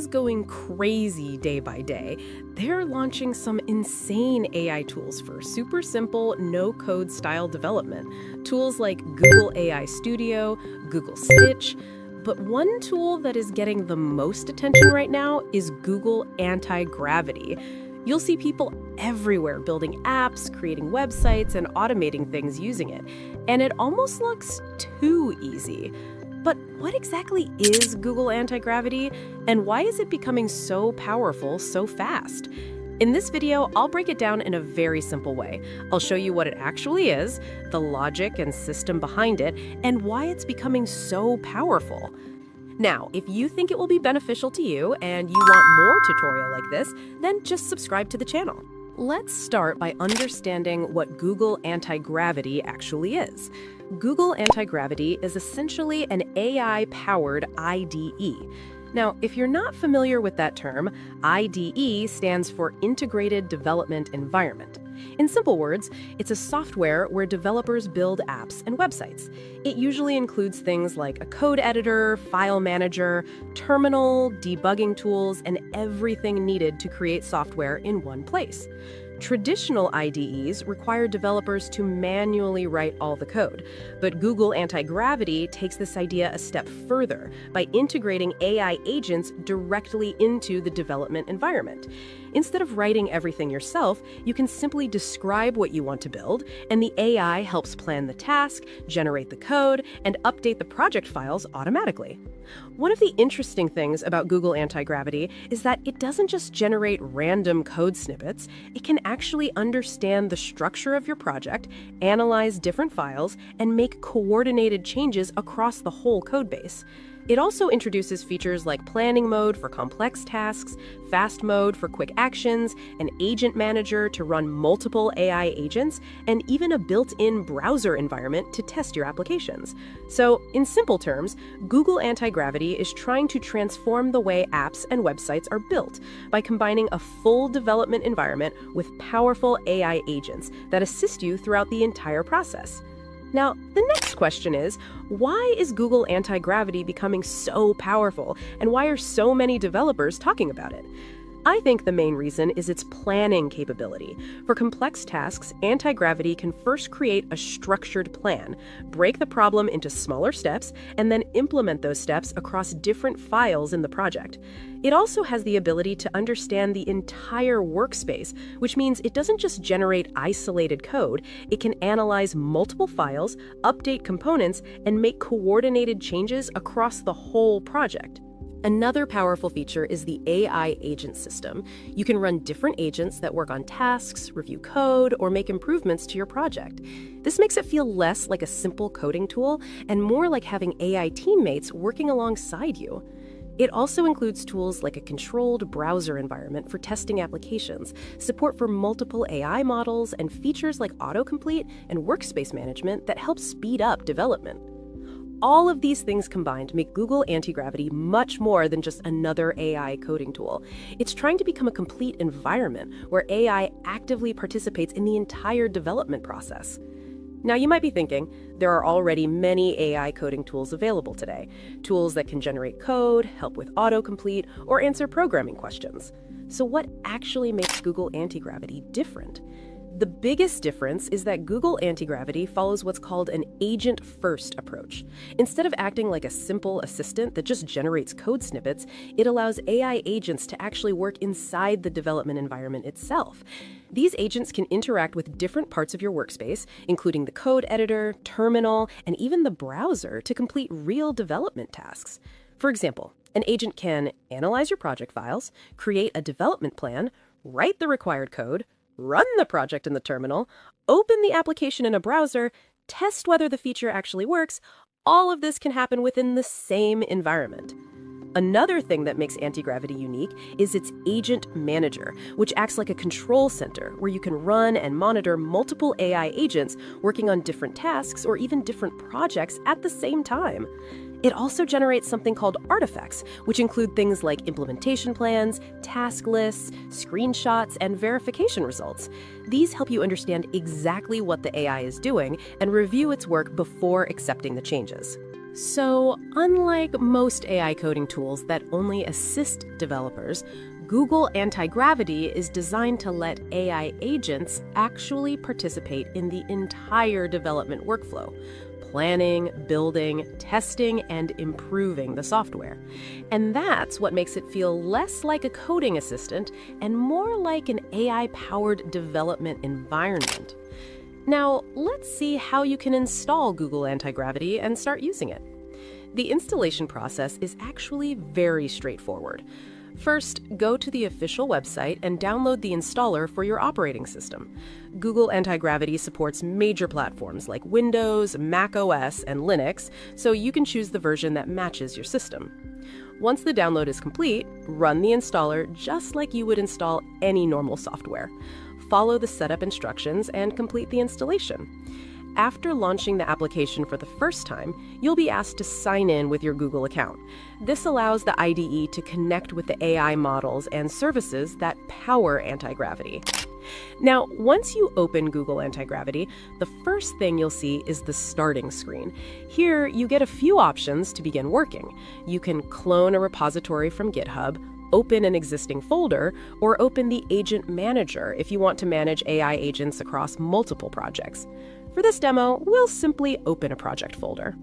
is going crazy day by day. They're launching some insane AI tools for super simple, no-code style development. Tools like Google AI Studio, Google Stitch. But one tool that is getting the most attention right now is Google Antigravity. You'll see people everywhere building apps, creating websites, and automating things using it. And it almost looks too easy. But what exactly is Google Antigravity, and why is it becoming so powerful so fast? In this video, I'll break it down in a very simple way. I'll show you what it actually is, the logic and system behind it, and why it's becoming so powerful. Now, if you think it will be beneficial to you and you want more tutorial like this, then just subscribe to the channel. Let's start by understanding what Google Antigravity actually is. Google Antigravity is essentially an AI-powered IDE. Now, if you're not familiar with that term, IDE stands for Integrated Development Environment. In simple words, it's a software where developers build apps and websites. It usually includes things like a code editor, file manager, terminal, debugging tools, and everything needed to create software in one place. Traditional IDEs require developers to manually write all the code, but Google Antigravity takes this idea a step further by integrating AI agents directly into the development environment. Instead of writing everything yourself, you can simply describe what you want to build, and the AI helps plan the task, generate the code, and update the project files automatically. One of the interesting things about Google Antigravity is that it doesn't just generate random code snippets, it can actually understand the structure of your project, analyze different files, and make coordinated changes across the whole codebase. It also introduces features like planning mode for complex tasks, fast mode for quick actions, an agent manager to run multiple AI agents, and even a built-in browser environment to test your applications. So, in simple terms, Google Antigravity is trying to transform the way apps and websites are built by combining a full development environment with powerful AI agents that assist you throughout the entire process. Now, the next question is, why is Google Antigravity becoming so powerful, and why are so many developers talking about it? I think the main reason is its planning capability. For complex tasks, Antigravity can first create a structured plan, break the problem into smaller steps, and then implement those steps across different files in the project. It also has the ability to understand the entire workspace, which means it doesn't just generate isolated code, it can analyze multiple files, update components, and make coordinated changes across the whole project. Another powerful feature is the AI agent system. You can run different agents that work on tasks, review code, or make improvements to your project. This makes it feel less like a simple coding tool and more like having AI teammates working alongside you. It also includes tools like a controlled browser environment for testing applications, support for multiple AI models, and features like autocomplete and workspace management that help speed up development. All of these things combined make Google Antigravity much more than just another AI coding tool. It's trying to become a complete environment where AI actively participates in the entire development process. Now, you might be thinking, there are already many AI coding tools available today. Tools that can generate code, help with autocomplete, or answer programming questions. So what actually makes Google Antigravity different? The biggest difference is that Google Antigravity follows what's called an agent-first approach. Instead of acting like a simple assistant that just generates code snippets, it allows AI agents to actually work inside the development environment itself. These agents can interact with different parts of your workspace, including the code editor, terminal, and even the browser to complete real development tasks. For example, an agent can analyze your project files, create a development plan, write the required code, run the project in the terminal, open the application in a browser, test whether the feature actually works. All of this can happen within the same environment. Another thing that makes Antigravity unique is its agent manager, which acts like a control center where you can run and monitor multiple AI agents working on different tasks or even different projects at the same time. It also generates something called artifacts, which include things like implementation plans, task lists, screenshots, and verification results. These help you understand exactly what the AI is doing and review its work before accepting the changes. So, unlike most AI coding tools that only assist developers, Google Antigravity is designed to let AI agents actually participate in the entire development workflow, planning, building, testing, and improving the software. And that's what makes it feel less like a coding assistant and more like an AI-powered development environment. Now, let's see how you can install Google Antigravity and start using it. The installation process is actually very straightforward. First, go to the official website and download the installer for your operating system. Google Antigravity supports major platforms like Windows, Mac OS, and Linux, so you can choose the version that matches your system. Once the download is complete, run the installer just like you would install any normal software. Follow the setup instructions and complete the installation. After launching the application for the first time, you'll be asked to sign in with your Google account. This allows the IDE to connect with the AI models and services that power Antigravity. Now, once you open Google Antigravity, the first thing you'll see is the starting screen. Here, you get a few options to begin working. You can clone a repository from GitHub, open an existing folder, or open the Agent Manager if you want to manage AI agents across multiple projects. For this demo, we'll simply open a project folder.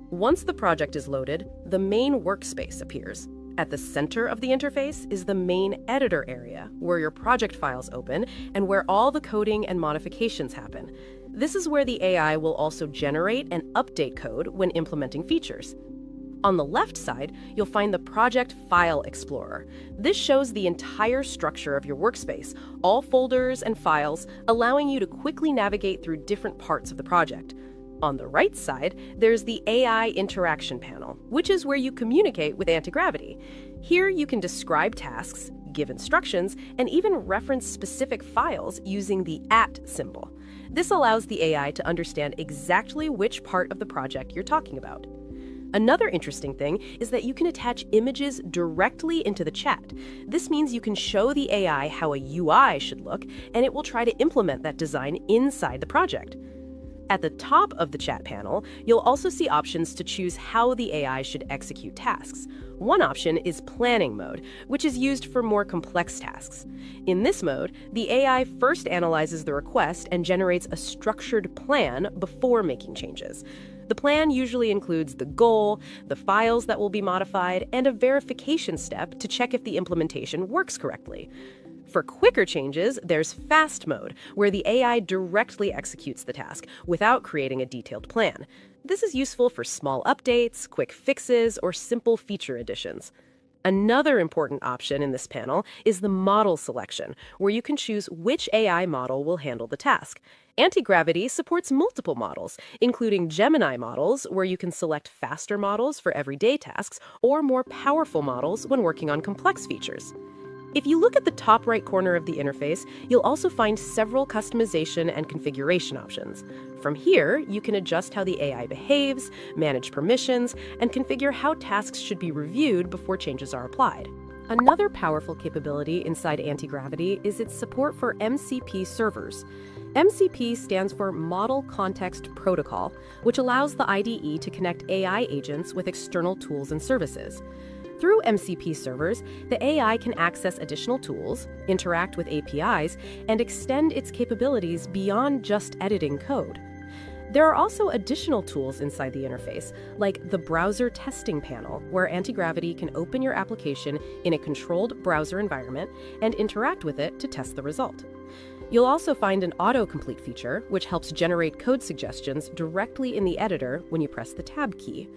Once the project is loaded, the main workspace appears. At the center of the interface is the main editor area, where your project files open and where all the coding and modifications happen. This is where the AI will also generate and update code when implementing features. On the left side, you'll find the Project File Explorer. This shows the entire structure of your workspace, all folders and files, allowing you to quickly navigate through different parts of the project. On the right side, there's the AI Interaction panel, which is where you communicate with Antigravity. Here you can describe tasks, give instructions, and even reference specific files using the @ symbol. This allows the AI to understand exactly which part of the project you're talking about. Another interesting thing is that you can attach images directly into the chat. This means you can show the AI how a UI should look, and it will try to implement that design inside the project. At the top of the chat panel, you'll also see options to choose how the AI should execute tasks. One option is planning mode, which is used for more complex tasks. In this mode, the AI first analyzes the request and generates a structured plan before making changes. The plan usually includes the goal, the files that will be modified, and a verification step to check if the implementation works correctly. For quicker changes, there's fast mode, where the AI directly executes the task without creating a detailed plan. This is useful for small updates, quick fixes, or simple feature additions. Another important option in this panel is the model selection, where you can choose which AI model will handle the task. Antigravity supports multiple models, including Gemini models, where you can select faster models for everyday tasks or more powerful models when working on complex features. If you look at the top right corner of the interface, you'll also find several customization and configuration options. From here, you can adjust how the AI behaves, manage permissions, and configure how tasks should be reviewed before changes are applied. Another powerful capability inside Antigravity is its support for MCP servers. MCP stands for Model Context Protocol, which allows the IDE to connect AI agents with external tools and services. Through MCP servers, the AI can access additional tools, interact with APIs, and extend its capabilities beyond just editing code. There are also additional tools inside the interface, like the Browser Testing panel, where Antigravity can open your application in a controlled browser environment and interact with it to test the result. You'll also find an autocomplete feature, which helps generate code suggestions directly in the editor when you press the Tab key.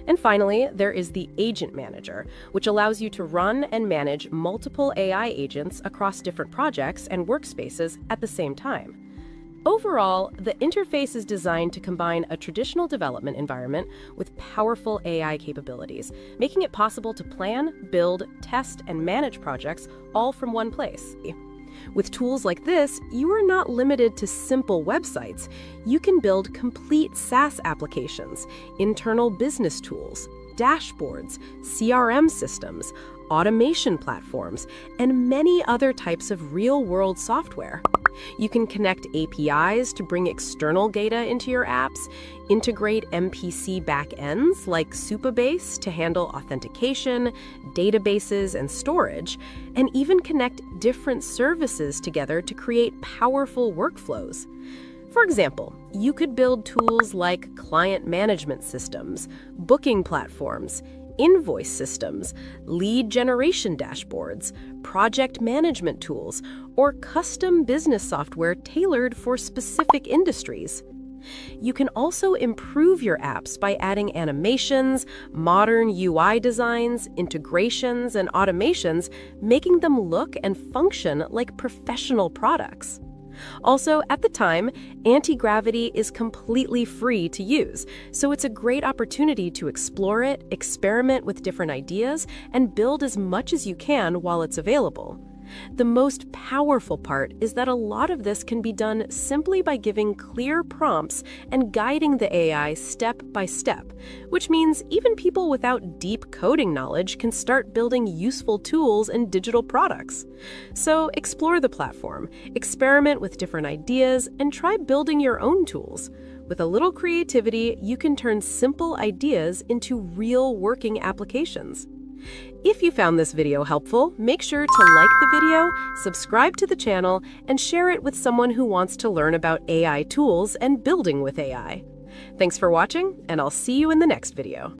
And finally, there is the Agent Manager, which allows you to run and manage multiple AI agents across different projects and workspaces at the same time. Overall, the interface is designed to combine a traditional development environment with powerful AI capabilities, making it possible to plan, build, test, and manage projects all from one place. With tools like this, you are not limited to simple websites. You can build complete SaaS applications, internal business tools, dashboards, CRM systems, automation platforms, and many other types of real-world software. You can connect APIs to bring external data into your apps, integrate MPC backends like Supabase to handle authentication, databases, and storage, and even connect different services together to create powerful workflows. For example, you could build tools like client management systems, booking platforms, invoice systems, lead generation dashboards, project management tools, or custom business software tailored for specific industries. You can also improve your apps by adding animations, modern UI designs, integrations, and automations, making them look and function like professional products. Also, at the time, Antigravity is completely free to use, so it's a great opportunity to explore it, experiment with different ideas, and build as much as you can while it's available. The most powerful part is that a lot of this can be done simply by giving clear prompts and guiding the AI step by step, which means even people without deep coding knowledge can start building useful tools and digital products. So explore the platform, experiment with different ideas, and try building your own tools. With a little creativity, you can turn simple ideas into real working applications. If you found this video helpful, make sure to like the video, subscribe to the channel, and share it with someone who wants to learn about AI tools and building with AI. Thanks for watching, and I'll see you in the next video.